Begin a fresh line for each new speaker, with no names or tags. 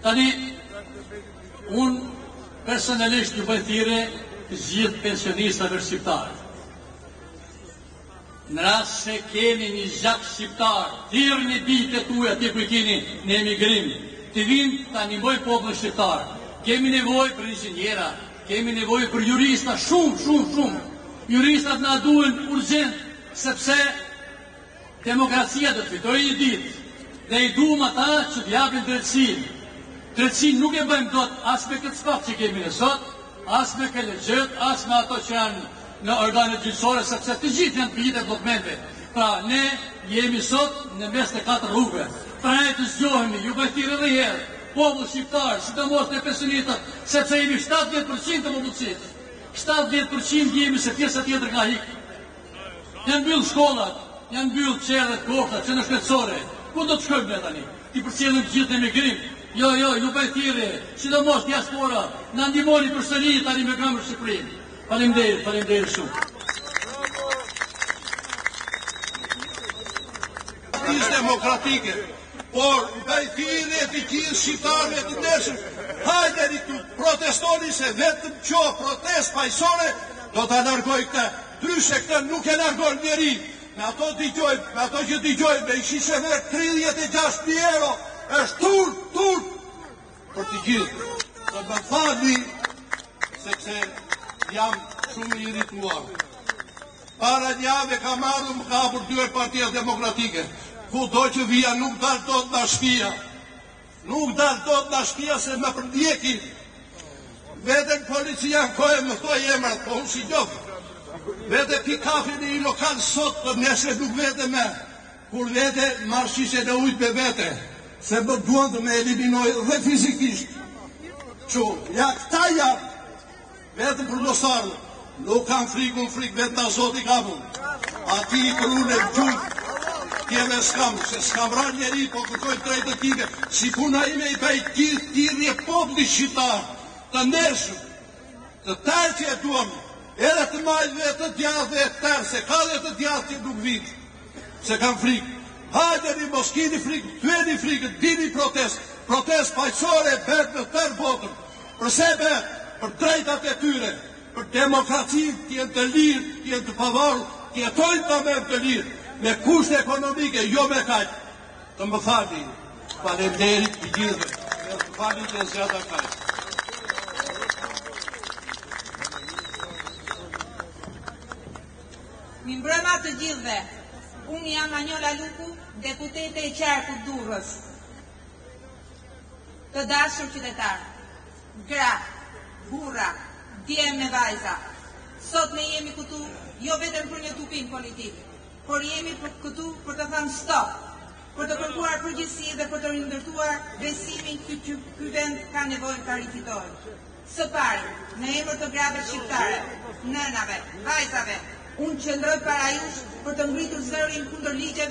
Tani, unë personalisht ju bëj thirrje të gjithë pensionistëve shqiptarë. Në rast se keni një zgjat shqiptar, thirrni bijtë tuaja aty ku i keni në emigrim, të vinë të animoj popullin shqiptar. Kemi nevojë për inxhiniera, kemi nevojë për jurista, shumë. Juristat na duhen urgjent, sepse demokracia do të fitojë një ditë dhe i duam ata që të japin drejtësinë. Drejtësinë nuk e bëjmë dot as me këtë sfat që kemi ne sot, as me kolegjët, as me ato që janë në organet gjyqësore, sepse të gjithë janë të njëjtat dokumente. Pra, ne jemi sot në mes të 4 rrugëve. Pra ne të zgjohemi, ju bëj thirrje edhe herë, popull shqiptar, sidomos ne pensionistët, sepse jemi 70% të popullsisë. 70% jemi se pjesa tjetër ka hik. Janë mbyll shkollat, janë mbyll qerret, kohtat, që në shtetësore. Ku do të shkojmë ne tani? Ti përcjellim të gjithë në emigrim. Jo, ju bëj thirrje, sidomos diaspora, na ndihmoni përsëri tani me këmbë Shqipërinë. Faleminderit shumë.
Demokratike, por bëj thirrje të gjithë shqiptarëve të ndershëm, hajdeni këtu, protestoni se vetëm që protest paqësore do ta largoj këtë. Ndryshe këtë nuk e largon njeri. Me ato që dëgjojmë, me shishe vetë 36.000 euro, është turp për të gjithë. Të më falni, sepse jam shumë i irrituar. Para një javë ka marrë më ka përdyer Partia Demokratike. Kudo që vija nuk dalë dot nga shtëpia. Nuk dalë dot nga shtëpia se më përndjekin. Vetëm policia në kohë më thoi emrat, po unë si gjofë. Vete pi kafe në i lokal sot, për nesër nuk vete me, kur vete marshishe në ujtë për vete, se më duan të me eliminoj dhe fizikisht. Që, ja këta janë, vetëm për losarë, nuk kanë frikë vetë nga Zoti kapun. Ati i kërun e gjujtë, tjeve s'kam, se s'kam ra njeri, po kërkoj drejtë time, si puna ime i bëj tirje populli shqiptar, të ndershëm, të tërë që e duam, edhe të majve të djathë dhe të tërë, se ka dhe të djathë që nuk vitë, se kam frikë. Hajdeni, mos kini frikë, tueni frikët, dini protest paqësore bërë në tërë botën. Përse bërë? Për drejtat e tyre, për demokracinë, t'jenë të lirë, t'jenë të pavarë, t'jetojnë të mërë të lirë, me kushte ekonomike, jo me kajtë. Të më fali, faleminderit i gjithëve, të fali të zjata kajtë.
Mi mbrëma të gjithëve, unë jam Anjola Luku, deputete e qarkut Durrës. Të dashur qytetarë, gra, burra, djemë me vajza, sot ne jemi këtu jo vetëm për një tupim politik, por jemi këtu për të thënë stop, për të kërkuar përgjegjësi dhe për të rindërtuar besimin që ky vend ka nevojë ta rifitojë. Së pari, në emër të grave shqiptare, nënave, vajzave, unë qëndroj para jush për të ngritur zërin kundër ligjeve